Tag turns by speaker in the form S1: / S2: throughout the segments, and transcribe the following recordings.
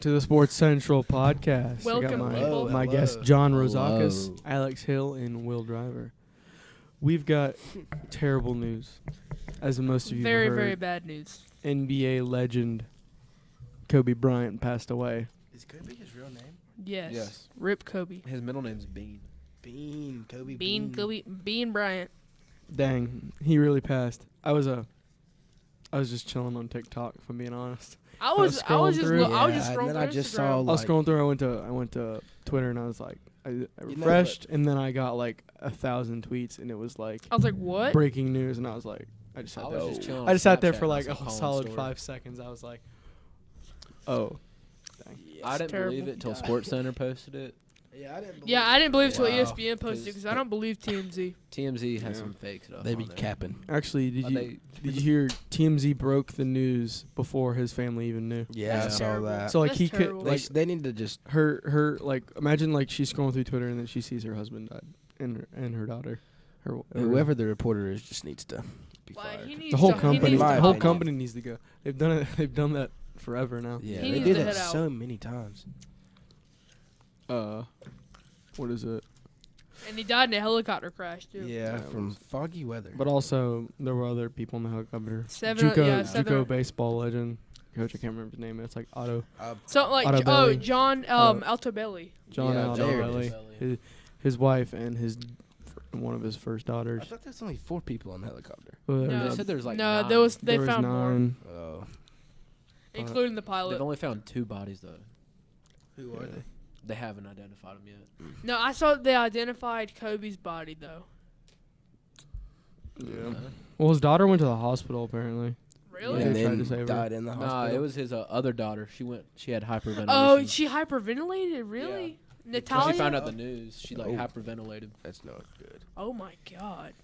S1: to the Sports Central podcast.
S2: Welcome,
S1: I got
S2: people.
S1: my guest, John Rozakis, Alex Hill, and Will Driver. We've got terrible news, as most of you
S2: Very,
S1: have heard.
S2: very bad news.
S1: NBA legend Kobe Bryant passed away.
S3: Is Kobe his real name?
S2: Yes.
S4: Yes.
S2: Rip Kobe.
S4: His middle name's Bean.
S3: Bean. Kobe
S2: Bean Kobe. Bean Bryant.
S1: Dang, he really passed. I was just chilling on TikTok, if I'm being honest.
S2: I was just scrolling through
S3: and then I
S2: Instagram.
S3: just saw,
S1: I was
S3: like,
S1: scrolling through. I went to Twitter and I was like, I refreshed, and then I got like 1,000 tweets, and it was like
S2: I was like, what?
S1: breaking news, and I was like, I just sat
S4: I
S1: there.
S4: was just chilling on
S1: I just sat there
S4: Snapchat
S1: for
S4: and I
S1: like
S4: saw
S1: a
S4: Colin's
S1: solid
S4: story.
S1: 5 seconds. I was like, oh.
S4: I didn't
S2: terrible.
S4: believe it till Sports Center posted it.
S3: Yeah, I didn't believe
S2: Yeah, I didn't believe till
S4: Wow.
S2: ESPN posted because I don't believe TMZ.
S4: TMZ has
S1: Yeah.
S4: some fake stuff.
S3: They be
S4: on there.
S3: capping.
S1: Actually,
S4: But
S1: did you hear TMZ broke the news before his family even knew?
S3: Yeah, I
S2: That's
S3: saw
S2: terrible.
S3: that.
S1: So like
S2: That's
S1: he
S2: terrible.
S1: could like
S3: they need to just.
S1: her like imagine like she's scrolling through Twitter and then she sees her husband died and her daughter.
S3: Whoever the reporter is just needs to be
S2: Like,
S3: fired.
S2: he needs
S1: the whole
S2: to, he
S1: company,
S2: needs
S3: my
S2: to
S1: the whole
S2: hide.
S1: company needs to go. They've done it. They've done that forever now.
S3: Yeah,
S2: He
S3: they
S2: needs
S3: did
S2: to
S3: it
S2: head out.
S3: so many times.
S1: What is it?
S2: And he died in a helicopter crash too.
S3: Yeah,
S1: it
S3: from
S1: was-
S3: foggy weather.
S1: But also there were other people in the helicopter.
S2: Seven.
S1: JUCO baseball legend coach. I can't remember his name. It's like Otto.
S2: So like
S1: Altobelli.
S2: John
S1: Uh,
S2: Altobelli.
S1: John
S4: Yeah,
S3: there it
S1: Altobelli.
S4: is.
S1: His wife and one of his first
S3: I
S1: daughters.
S3: thought there's only 4 people on the helicopter.
S1: Well,
S2: No.
S4: They said there's like
S2: No,
S4: 9.
S2: there was
S1: there
S2: they
S1: was
S2: found more,
S1: 9.
S3: Oh,
S2: including the
S4: They've
S2: pilot.
S4: only found 2 bodies though.
S3: who
S1: are
S3: they?
S4: They haven't identified them yet.
S2: No, I saw they identified Kobe's body though.
S1: Yeah. Well, his daughter went to the hospital apparently.
S2: Really?
S1: Yeah.
S3: And
S1: They tried
S3: then
S1: to save her.
S3: died in the
S4: Nah,
S3: hospital.
S4: it was his other daughter. She had hyperventilation.
S2: Oh, she hyperventilated. Really?
S4: When
S2: Natalia.
S4: she found out the news, she like
S3: Oh.
S4: hyperventilated.
S3: That's not good.
S2: Oh my god.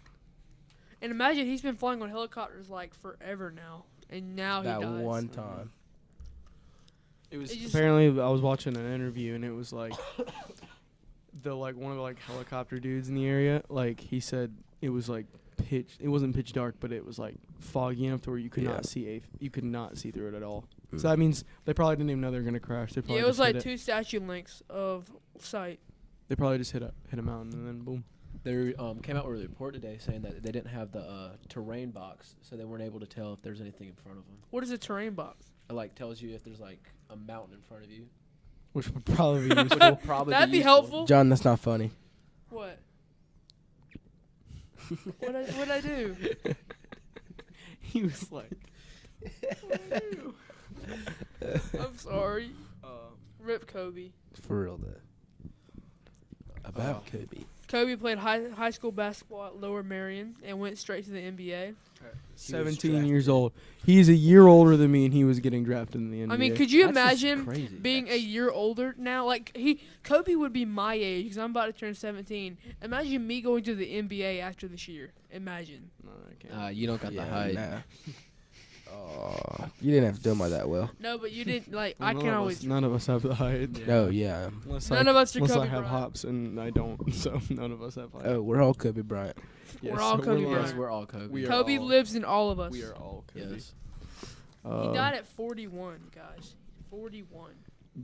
S2: And imagine he's been flying on helicopters like forever now, and now
S3: That
S2: he dies.
S3: one time.
S1: It was
S2: It just-
S1: apparently I was watching an interview and it was like one of the like helicopter dudes in the area, like he said it was like it wasn't pitch dark, but it was like foggy enough to where you could
S3: Yeah.
S1: not see through it at all.
S3: Mm.
S1: So that means they probably didn't even know they were gonna crash. They probably
S2: Yeah, it was
S1: just hit
S2: like 2 statue lengths of sight.
S1: They probably just hit a mountain and then boom.
S4: They came out with a report today saying that they didn't have the terrain box, so they weren't able to tell if there's anything in front of them.
S2: What is a terrain box?
S4: It like tells you if there's like a mountain in front of you.
S1: Which would probably be useful.
S4: Would probably
S2: That'd be
S4: useful.
S2: helpful.
S3: John, that's not funny.
S2: What? What'd I do?
S1: He was like,
S2: I'm sorry.
S1: uh,
S2: Rip Kobe.
S3: For real, though. About Kobe.
S2: Kobe played high school basketball at Lower Merion and went straight to the NBA.
S1: 17 years old. He's a year older than me, and he was getting drafted in the NBA.
S2: I mean, could you
S4: That's just
S2: imagine
S4: crazy.
S2: being a year older now? Like Kobe would be my age because I'm about to turn 17. Imagine me going to the NBA after this year. Imagine.
S1: No, I can't.
S4: You don't got the height.
S3: Nah. Oh, you didn't have to do my that well.
S2: No, but you didn't like.
S1: Well,
S2: I can always.
S1: None of us have the height.
S3: No, yeah.
S1: Unless
S2: None of us are
S1: unless
S2: Kobe
S1: I have
S2: Bryant.
S1: hops, and I don't. So none of us have height.
S3: Oh, we're all Kobe Bryant.
S1: Yes,
S2: we're all
S1: so
S2: Kobe
S1: like-
S4: Yes,
S2: Bryant.
S4: we're all Kobe.
S1: We are
S2: Kobe
S1: all-
S2: lives in all of us.
S1: We are all Kobe.
S4: Yes.
S2: He died at 41, guys. 41.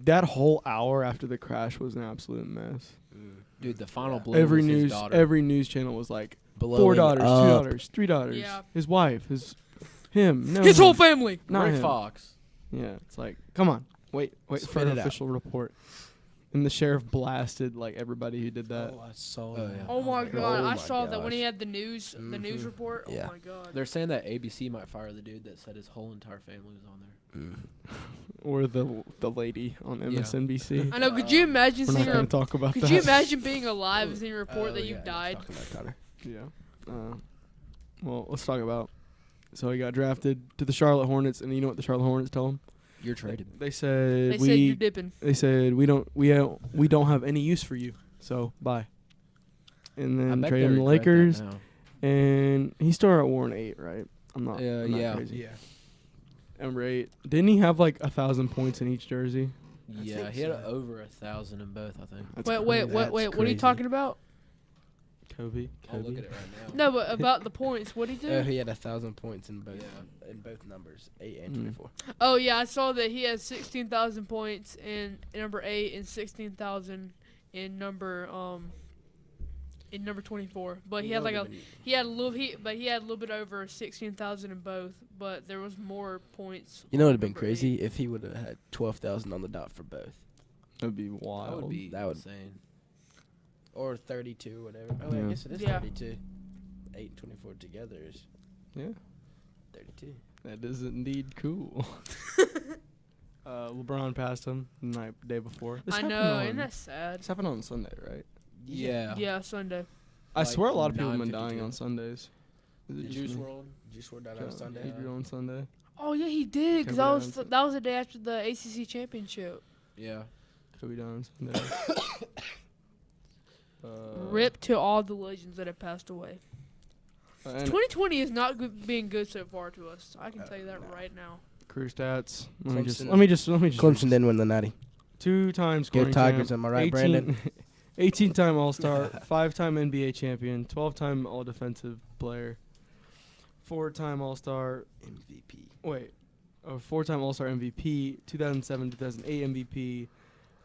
S1: That whole hour after the crash was an absolute mess.
S4: Dude, the final blow
S1: Every
S4: was his
S1: news,
S4: daughter.
S1: every news channel was like 4
S3: Blowing
S1: daughters, 2
S3: up.
S1: daughters, 3 daughters.
S2: Yeah.
S1: His wife, him. No,
S2: His
S1: him.
S2: whole family.
S1: Not
S4: Rick
S1: him.
S4: Fox.
S1: Yeah, it's like, come on, wait for
S3: Spit
S1: an
S3: it out.
S1: official report. And the sheriff blasted like everybody who did that.
S3: I saw
S4: Oh, yeah.
S2: Oh my god!
S3: Oh
S2: I
S3: my
S2: saw that when he
S3: gosh.
S2: had the news
S1: Mhm.
S2: report.
S3: Yeah.
S2: Oh my god.
S4: They're saying that ABC might fire the dude that said his whole entire family was on there.
S1: Or the lady on MSNBC.
S2: I know. Could you imagine
S1: We're not
S2: seeing
S1: going
S2: a
S1: to talk about
S2: Could
S1: that.
S2: you imagine being alive and seeing a report
S3: Oh,
S2: that you
S3: yeah,
S2: died?
S3: talking about Connor.
S1: Yeah. Well, let's talk about. So he got drafted to the Charlotte Hornets, and you know what the Charlotte Hornets tell him?
S4: You're traded.
S1: They said
S2: They said you're dipping.
S1: They said we don't have any use for you, so bye. And
S4: I
S1: then
S4: bet
S1: traded
S4: they
S1: him to the
S4: regret that
S1: Lakers,
S4: now.
S1: and he still at Warren 8, right? I'm not. I'm not
S4: Yeah.
S1: Crazy.
S3: Yeah.
S1: Number 8. Didn't he have like 1,000 points in each jersey?
S4: Yeah,
S3: think
S4: he had
S3: so.
S4: over 1,000 in both, I think.
S1: That's
S2: Wait.
S1: crazy.
S2: What are you
S3: crazy.
S2: talking about?
S1: Kobe.
S4: I'll look at it right now.
S2: No, but about the points, what'd he do?
S3: Oh, he had 1,000 points in both numbers, 8 and 24.
S2: Oh yeah, I saw that he has 16,000 points in number 8 and 16,000 in number 24. But he had like he had a little bit over 16,000 in both. But there was more points.
S3: You know, it'd have been
S2: number
S3: crazy
S2: 8.
S3: if he would have had 12,000 on the dot for both,
S1: That would be wild.
S4: That would be
S3: That would-
S4: insane.
S3: or 32, whatever. Oh,
S1: Yeah.
S3: I guess it is
S2: Yeah.
S3: 32. 8 and 24 together is
S1: Yeah,
S3: 32.
S1: that is indeed cool. LeBron passed him the day before. This
S2: I
S1: happened
S2: know,
S1: on-
S2: and that's sad.
S1: This happened on Sunday, right?
S4: Yeah.
S2: Yeah, Sunday.
S1: I
S4: Like
S1: swear a lot of people have been
S4: 9:52.
S1: dying on Sundays. Is it
S4: The
S1: just
S4: Juice
S1: me?
S4: World.
S3: Juice WRLD died
S1: Yeah,
S3: on Sunday.
S1: Adrian on Sunday.
S2: Oh yeah, he did. Cause
S1: Kobe
S2: that was the day after the ACC championship.
S4: Yeah.
S1: Kobe died on Sunday.
S2: Rip to all the legends that have passed away.
S1: And
S2: 2020 is not being good so far to us. I can tell you that
S3: no.
S2: right now.
S1: career stats. Let
S3: Clemson.
S1: me just.
S3: Clemson didn't win the Natty.
S1: 2-time
S3: Go
S1: scoring
S3: Tigers,
S1: champ,
S3: am I right, Brandon?
S1: 18-time All-Star, 5-time NBA champion, 12-time All-Defensive player, 4-time All-Star.
S3: MVP.
S1: Wait, 4-time All-Star MVP, 2007-2008 MVP,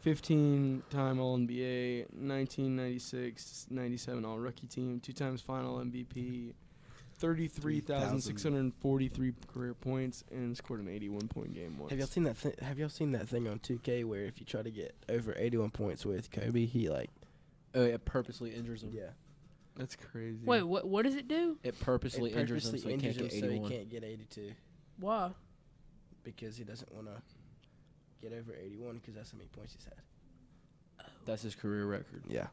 S1: 15-time All-NBA, 1996-97 All-Rookie Team, 2 times Final MVP, 33,643 career points, and scored an 81-point game once.
S3: Have y'all seen that? Have y'all seen that thing on 2K where if you try to get over 81 points with Kobe, he like
S4: It purposely injures him.
S3: yeah,
S1: That's crazy.
S2: Wait, what does it do?
S4: It purposely injures him so he can't get
S3: so he
S4: 81.
S3: can't get 82
S2: Why?
S3: because he doesn't want to get over 81 because that's how many points he's had.
S4: That's his career record.
S3: Yeah,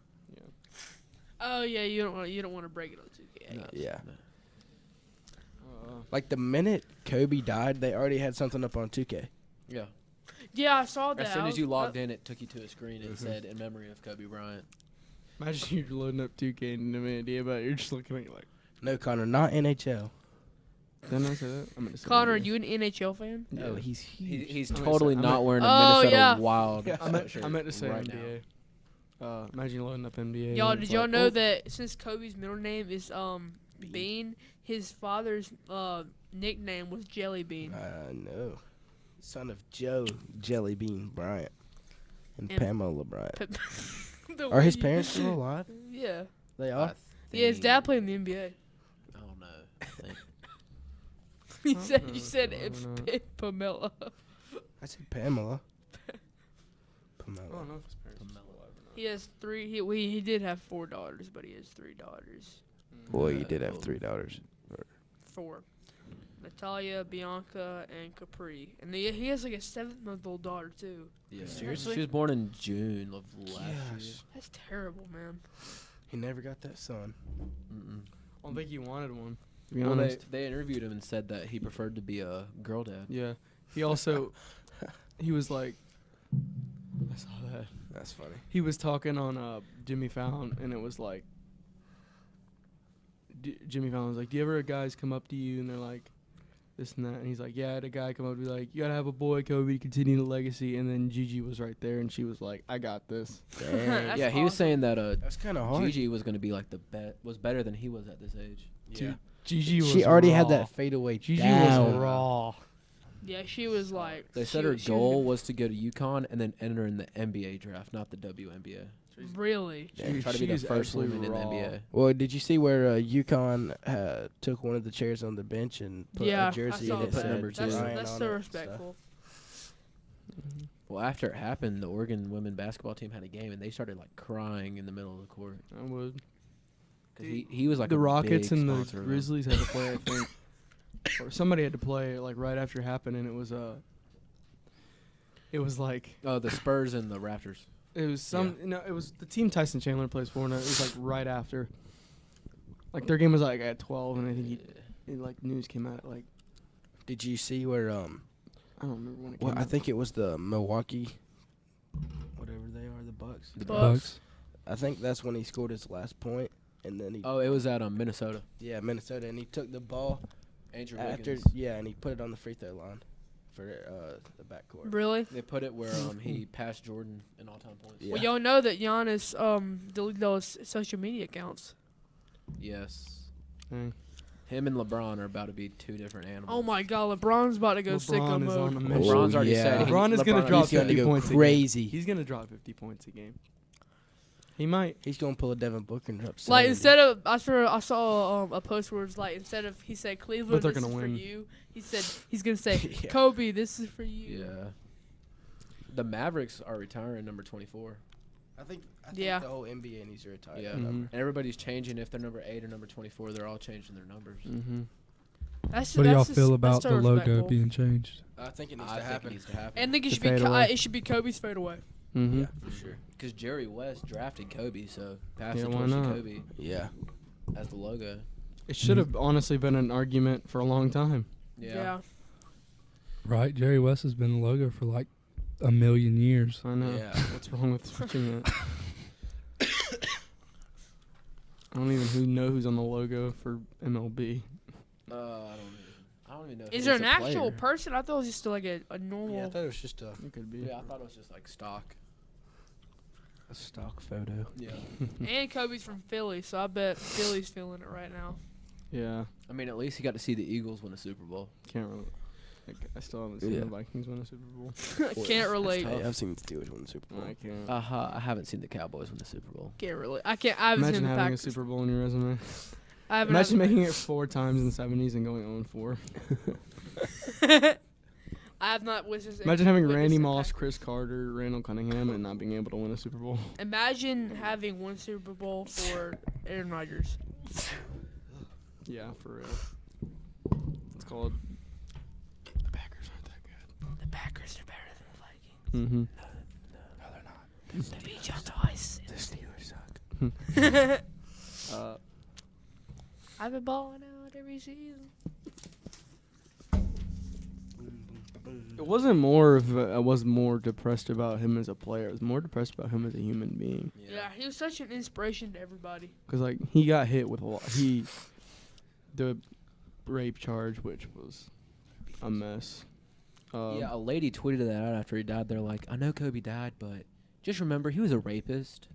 S2: Oh yeah, you don't want to break it on 2K.
S4: No,
S3: yeah.
S4: no.
S3: Like the minute Kobe died, they already had something up on 2K.
S4: Yeah.
S2: Yeah, I saw that.
S4: As soon
S2: I
S4: as
S2: was-
S4: you logged in, it took you to a screen and said, "In memory of Kobe Bryant."
S1: Imagine you're loading up 2K and no idea about it. You're just looking at it like,
S3: No, Connor, not NHL.
S1: didn't I say that? I'm gonna say
S2: Connor, are
S1: NBA.
S2: you an NHL fan?
S1: Yeah.
S3: Oh, he's huge.
S4: He's
S1: I'm gonna
S4: totally
S1: say-
S4: not wearing a
S2: Oh,
S4: Minnesota
S2: yeah.
S4: Wild.
S1: I meant
S4: sweatshirt
S1: to say
S4: right
S1: NBA. Imagine loading up NBA.
S2: Y'all,
S1: and
S2: did
S1: it's
S2: y'all
S1: like,
S2: know
S1: oh,
S2: that since Kobe's middle name is Bean, his father's nickname was Jelly Bean.
S3: No. Son of Joe Jelly Bean Bryant and
S2: And-
S3: Pamela Bryant.
S2: The
S3: Are
S2: way
S3: his
S2: you-
S3: parents still alive?
S2: Yeah.
S3: They
S4: now.
S3: are.
S2: Yeah, his dad played in the NBA.
S4: I don't know. I think.
S2: You said
S1: Uh-uh,
S2: you said
S1: I
S2: it's
S1: don't know.
S2: Pamela.
S3: I said Pamela.
S1: I don't
S3: Pamela.
S1: know if his parents are still alive or not.
S2: He has 3. He did have 4 daughters, but he has 3 daughters.
S3: Boy, you did have $3.
S2: 4. Natalia, Bianca, and Capri. And he has like a 7-month-old daughter too.
S4: Yeah.
S3: Seriously?
S4: She was born in June of last year.
S3: Gosh.
S2: That's terrible, man.
S3: He never got that son.
S4: Mm-mm.
S1: I don't think he wanted one. To be
S4: Well,
S1: honest.
S4: they interviewed him and said that he preferred to be a girl dad.
S1: Yeah. He also, he was like, I saw that.
S3: That's funny.
S1: He was talking on Jimmy Fallon, and it was like, Jimmy Fallon was like, do you ever have guys come up to you and they're like, this and that? And he's like, yeah, I had a guy come up to be like, you gotta have a boy, Kobe, to continue the legacy. And then Gigi was right there, and she was like, I got this.
S3: Dang.
S2: That's
S4: Yeah, he was
S2: awesome.
S4: saying that
S3: That's kind of hard.
S4: Gigi was going to be like was better than he was at this age.
S1: Dude, Gigi was
S3: She already had
S1: raw.
S3: that fadeaway
S1: Gigi
S3: down.
S1: was raw.
S2: Yeah, she was like.
S4: They said
S2: she-
S4: her
S2: she was
S4: goal was to go to UConn and then enter in the NBA draft, not the WNBA.
S2: Really.
S4: Yeah,
S1: She-
S4: try to be
S1: she
S4: the
S1: is
S4: first
S1: absolutely
S4: woman in the
S1: raw.
S4: NBA.
S3: Well, did you see where UConn took one of the chairs on the bench and put
S2: Yeah,
S3: a jersey
S2: I
S3: in
S2: saw
S3: it?
S4: Put
S2: that.
S4: number
S3: said
S4: two.
S3: Ryan
S2: That's
S3: on
S2: so
S3: it and
S2: respectful.
S4: Well, after it happened, the Oregon women basketball team had a game and they started like crying in the middle of the court
S1: I would.
S4: because he was like
S1: The
S4: a
S1: Rockets
S4: big
S1: and the
S4: sponsor of them.
S1: Grizzlies had to play, I think. Or somebody had to play, like, right after it happened, and it was like,
S4: Oh, the Spurs and the Raptors.
S1: it was some, no, it was the team Tyson Chandler plays for, and it was, like, right after. Like, their game was, like, at 12, and I think news came out at, like,
S3: Did you see where
S1: I don't remember when it came
S3: Well,
S1: out.
S3: I think it was the Milwaukee, whatever they are, the Bucks.
S4: The
S2: Bucks.
S3: I think that's when he scored his last point, and then he
S4: Oh, it was at Minnesota.
S3: Minnesota, and he took the ball
S4: Andrew
S3: after
S4: Wiggins.
S3: and he put it on the free throw line for the backcourt.
S2: Really?
S4: They put it where he passed Jordan in all-time points.
S3: Yeah.
S2: Well, y'all know that Giannis deleted those social media accounts.
S4: Yes.
S1: Dang.
S4: Him and LeBron are about to be two different animals.
S2: Oh my God, LeBron's about to go sicko
S1: LeBron is on
S2: mode.
S1: a mission.
S4: LeBron's already
S3: yeah.
S4: said.
S1: LeBron is gonna
S4: LeBron
S1: drop
S3: He's gonna
S1: 50
S3: go
S1: points
S3: crazy.
S1: a game. He's gonna drop 50 points a game. He might.
S3: He's gonna pull a Devin Booker and drop 70.
S2: Like instead of I saw a post where it's like instead of he said Cleveland
S1: they're
S2: this is
S1: gonna
S2: for
S1: win.
S2: you, he said he's gonna say
S3: Yeah.
S2: Kobe this is for you.
S4: Yeah. The Mavericks are retiring number 24.
S3: I think
S2: Yeah.
S3: the whole NBA needs to retire.
S4: Yeah.
S3: that number.
S4: And everybody's changing if they're number 8 or number 24. They're all changing their numbers.
S1: Mm-hmm.
S2: That's
S5: What do y'all
S2: that's just-
S5: feel
S2: that's
S5: about
S2: so
S5: the logo
S2: respectful.
S5: being changed?
S3: I think it needs
S4: I
S3: to
S4: think
S3: happen.
S4: it needs to happen.
S2: And I think it
S1: The
S2: should be
S1: fadeaway.
S2: it should be Kobe's fadeaway.
S1: Mm-hmm.
S3: Yeah, for sure.
S4: Because Jerry West drafted Kobe, so pass
S1: Yeah,
S4: the
S1: why
S4: torch to
S1: not?
S4: Kobe
S3: Yeah.
S4: as the logo.
S1: It should have honestly been an argument for a long time.
S2: Yeah.
S5: Right, Jerry West has been the logo for like a million years.
S1: I know.
S3: Yeah.
S1: What's wrong with switching it? I don't even know who's on the logo for MLB.
S4: I don't even know. if
S2: Is there
S4: it's
S2: an
S4: a
S2: actual
S4: player.
S2: person? I thought it was just like a normal.
S3: Yeah, I thought it was just a
S1: It could be.
S4: Yeah, I thought it was just like stock.
S3: stock photo.
S4: Yeah.
S2: And Kobe's from Philly, so I bet Philly's feeling it right now.
S1: Yeah.
S4: I mean, at least he got to see the Eagles win a Super Bowl.
S1: Can't really. Like, I still haven't seen
S3: Yeah.
S1: the Vikings win a Super Bowl.
S2: Can't relate.
S4: tough.
S3: Hey, I've seen the Steelers win the Super Bowl.
S1: I can't.
S4: I haven't seen the Cowboys win the Super Bowl.
S2: Can't relate. I can't. I haven't
S1: Imagine
S2: seen the
S1: having a
S2: Packers.
S1: Super Bowl in your resume.
S2: I haven't.
S1: Imagine
S2: had the
S1: making it 4 times in the 70s and going 0-4.
S2: Packers. I have not witnessed.
S1: Imagine having
S2: witnessed
S1: Randy
S2: the
S1: Moss,
S2: Packers.
S1: Chris Carter, Randall Cunningham, and not being able to win a Super Bowl.
S2: Imagine having one Super Bowl for Aaron Rodgers.
S1: Yeah, for real. It's called. The Packers aren't that good.
S2: The Packers are better than the Vikings.
S1: Mm-hmm.
S3: No, they're not.
S2: They beat y'all twice.
S3: The Steelers suck.
S2: I've been balling out every season.
S1: It wasn't more of. I was more depressed about him as a player. I was more depressed about him as a human being.
S2: Yeah, he was such an inspiration to everybody.
S1: Because, like, he got hit with a lot. The rape charge, which was a mess.
S4: Yeah, a lady tweeted that out after he died. They're like, I know Kobe died, but just remember he was a rapist.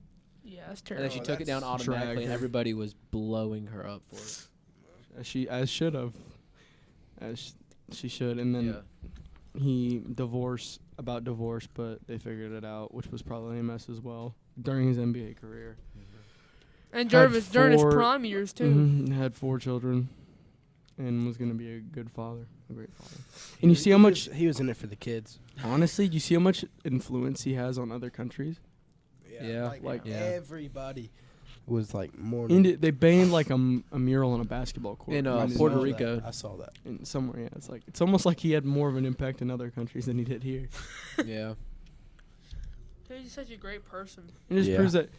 S2: Yeah, that's
S4: And
S2: terrible.
S4: then she took it down
S1: that's
S4: automatically, and
S1: drag her.
S4: everybody was blowing her up for it.
S1: As should have. She should. And then he divorced, but they figured it out, which was probably a mess as well during his NBA career.
S2: And
S1: had
S2: during his
S1: 4
S2: prime years too.
S1: Had 4 children, and was gonna be a good father, a great father. And you see how much,
S3: he was in it for the kids.
S1: honestly, you see how much influence he has on other countries.
S4: Yeah,
S3: like
S4: yeah.
S3: everybody was like more.
S1: They banned like a mural on a basketball court
S4: In,
S1: I
S4: uh,
S1: didn't
S4: Puerto
S1: know
S4: Rico.
S1: that.
S3: I saw that.
S1: In somewhere, yeah. It's almost like he had more of an impact in other countries than he did here.
S4: Yeah.
S2: He's such a great person.
S1: It just
S3: Yeah.
S1: proves that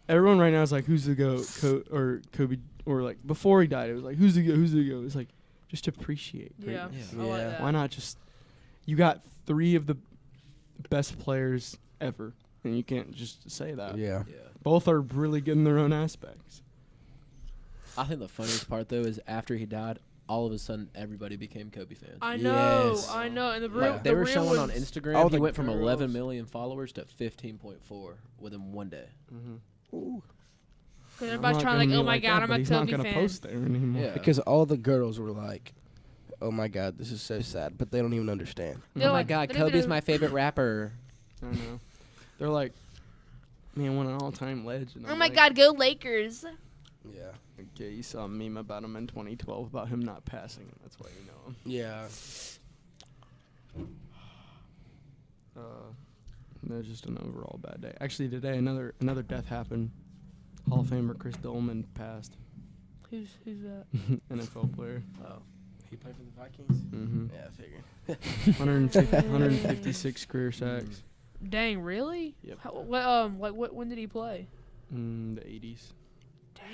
S1: everyone right now is like, who's the GOAT? Or Kobe, or like before he died, it was like, who's the GOAT? Who's the GOAT? It's like, just appreciate
S2: Yeah,
S1: greatness.
S2: I like
S3: Yeah.
S2: that.
S1: Why not just, you got 3 of the best players ever, and you can't just say that.
S3: Yeah.
S4: Yeah.
S1: Both are really good in their own aspects.
S4: I think the funniest part, though, is after he died, all of a sudden everybody became Kobe fans.
S2: I know,
S3: Yes.
S2: I know. And the
S4: Like,
S2: real,
S4: they
S2: the
S4: were
S2: real
S4: showing on
S2: ones-
S4: Instagram,
S3: all
S4: he
S3: the
S4: went from 11
S3: girls.
S4: million followers to 15.4 within one day.
S1: Mm-hmm.
S3: Ooh.
S2: Cause everybody's trying to like, oh my god, I'm a
S1: He's not
S2: Kobe
S1: gonna
S2: fan.
S1: post there anymore.
S4: Yeah.
S3: Because all the girls were like, "Oh my God, this is so sad," but they don't even understand.
S2: They're
S4: Oh my
S2: like-
S4: God,
S2: they don't
S4: Kobe's
S2: even-
S4: my favorite rapper.
S1: I know. They're like, man, what an all-time legend.
S2: Oh
S1: I'm
S2: my
S1: like,
S2: god, go Lakers.
S3: Yeah.
S1: Okay, you saw a meme about him in 2012 about him not passing, and that's why you know him.
S3: Yeah.
S1: That was just an overall bad day. Actually, today another death happened. Hall of Famer Chris Dolman passed.
S2: Who's that?
S1: NFL player.
S3: Oh. He played for the Vikings.
S1: Mm-hmm.
S3: Yeah, I figured.
S1: 156 career sacks.
S2: Dang, really?
S1: Yep.
S2: When did he play?
S1: The 80s.
S2: Dang.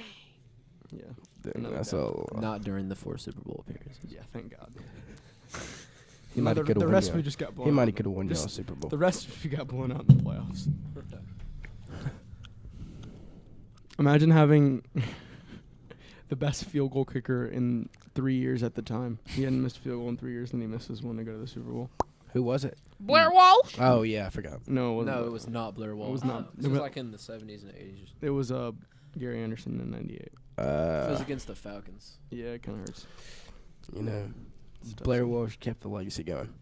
S1: Yeah.
S3: Dang,
S1: Another
S3: that's
S1: death.
S3: a.
S4: Not during the 4 Super Bowl appearances.
S1: Yeah, thank God.
S3: He might
S1: the
S3: have could have
S1: the
S3: won.
S1: rest
S3: y'all.
S1: we just got blown
S3: He might
S1: out.
S3: have could have won y'all a
S1: Just
S3: Super Bowl.
S1: The rest we got blown out in the playoffs. Imagine having the best field goal kicker in 3 years at the time. He hadn't missed a field goal in 3 years, and he misses one to go to the Super Bowl.
S3: Who was it?
S2: Blair Walsh.
S3: Oh yeah, I forgot.
S1: No, it wasn't.
S4: No, it was not Blair Walsh.
S1: It was not.
S4: This was like in the 70s and 80s.
S1: It was Gary Anderson in '98.
S4: It was against the Falcons.
S1: Yeah, it kind of hurts.
S3: You know,
S1: It's tough.
S3: Blair Walsh kept the legacy going.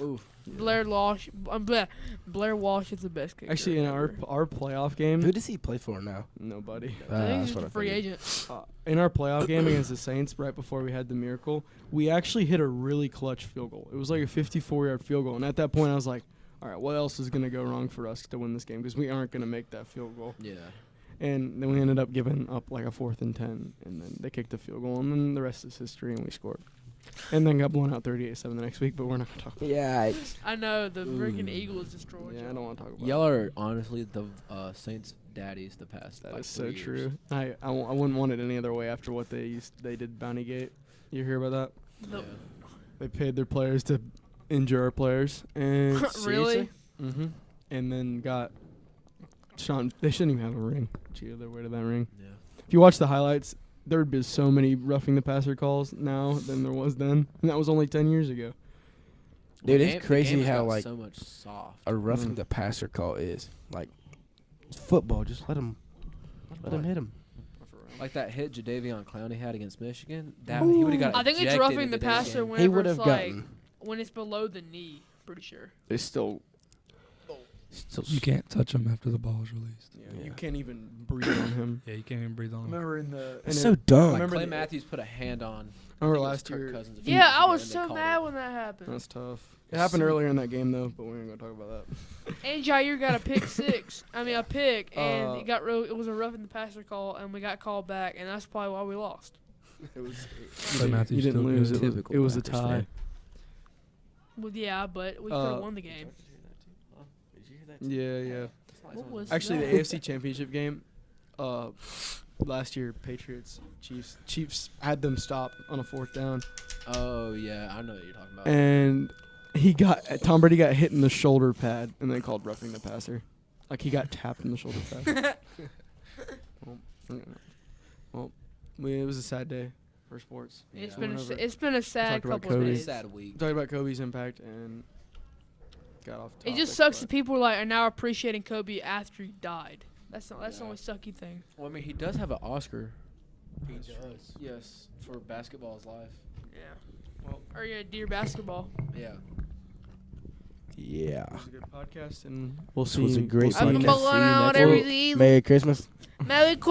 S4: Ooh.
S2: Blair Walsh is the best kicker.
S1: Actually, in
S2: ever.
S1: our playoff game,
S3: Who does he play for now?
S1: nobody.
S2: I think
S3: that's
S2: he's
S3: what
S2: a
S3: I
S2: free
S3: figured.
S2: agent.
S1: In our playoff game against the Saints, right before we had the miracle, we actually hit a really clutch field goal. It was like a 54-yard field goal, and at that point, I was like, "All right, what else is going to go wrong for us to win this game? Because we aren't going to make that field goal."
S4: Yeah.
S1: And then we ended up giving up like a 4th and 10, and then they kicked the field goal, and then the rest is history, and we scored. And then got blown out 38-7 the next week, but we're not going to talk about
S3: Yeah.
S2: I know the freaking
S4: Ooh.
S2: Eagles destroyed.
S1: it. Yeah, I
S2: y'all.
S1: don't want to talk about
S4: Y'all are honestly the Saints' daddies the past.
S1: That
S4: like
S1: is so
S4: 3 years.
S1: true. I wouldn't want it any other way after what they did Bountygate. You hear about that?
S2: The-
S4: Yeah.
S1: They paid their players to injure our players, and
S2: Really?
S1: mm-hmm. And then got Sean. They shouldn't even have a ring. Cheated their way to that ring.
S4: Yeah.
S1: If you watch the highlights, there would be so many roughing the passer calls now than there was then, and that was only 10 years ago.
S3: Dude,
S4: The
S3: it's
S4: game- the
S3: crazy
S4: game has
S3: how,
S4: got
S3: like,
S4: so much soft.
S3: A roughing the passer call is like it's football. Just let him hit him.
S4: Like that hit Jadeveon Clowney had against Michigan. That he would have got.
S2: I think it's
S4: ejected
S2: roughing
S4: in
S2: the
S4: today's
S2: passer
S4: game.
S3: He
S2: whenever
S3: would
S2: it's
S3: have
S2: like
S3: gotten.
S2: when it's below the knee. Pretty sure.
S1: They still.
S3: Still
S5: You can't touch him after the ball's released.
S1: Yeah, you
S3: Yeah.
S1: can't even breathe on him.
S5: Yeah, you can't even breathe
S1: I
S5: on him.
S1: remember in the.
S3: It's so dumb.
S4: Like
S1: remember
S4: Clay
S1: the-
S4: Matthews put a hand on.
S1: I remember
S4: I think it was
S1: last
S4: Kirk
S1: year.
S4: Cousins a few
S2: Yeah,
S4: years
S2: I
S4: ago,
S2: was
S4: and they
S2: so
S4: called
S2: mad
S4: it.
S2: when that happened.
S1: That's tough. It happened earlier in that game though, but we ain't gonna talk about that.
S2: And Jair got a pick six. I mean a pick, and
S1: Uh,
S2: it was a roughing the passer call, and we got called back, and that's probably why we lost.
S1: It was.
S5: Clay Matthews
S1: You didn't
S5: still
S1: lose.
S5: good.
S4: Typical
S1: It was a
S4: Packers
S1: tie.
S4: fan.
S2: Well, yeah, but we could have won the game.
S1: Yeah, yeah.
S2: What was
S1: Actually,
S2: that?
S1: the AFC Championship game, last year, Patriots, Chiefs had them stop on a 4th down,
S4: Oh yeah, I know what you're talking about.
S1: and Tom Brady got hit in the shoulder pad, and then called roughing the passer, like he got tapped in the shoulder pad. Well, it was a sad day for sports.
S2: It's
S4: Yeah.
S2: been
S1: Whenever-
S2: it's been a sad
S1: talked about
S2: couple of
S1: Kobe.
S2: days.
S4: sad week.
S1: Talking about Kobe's impact and got off.
S2: It
S1: topic,
S2: just sucks that
S1: but-
S2: people are now appreciating Kobe after he died. That's the
S4: Yeah.
S2: only sucky thing.
S4: Well, I mean, he does have an Oscar.
S1: He does.
S4: Yes, for Basketball's Life.
S2: Yeah. Or yeah, Dear Basketball.
S4: Yeah.
S3: Yeah.
S1: It was a good podcast, and we'll
S3: This
S1: see.
S3: was a great
S1: we'll see you
S2: I'm
S3: podcast.
S1: next-
S2: balling
S1: see you
S2: out
S1: next
S2: every
S1: week.
S2: season.
S3: Merry Christmas.
S2: Merry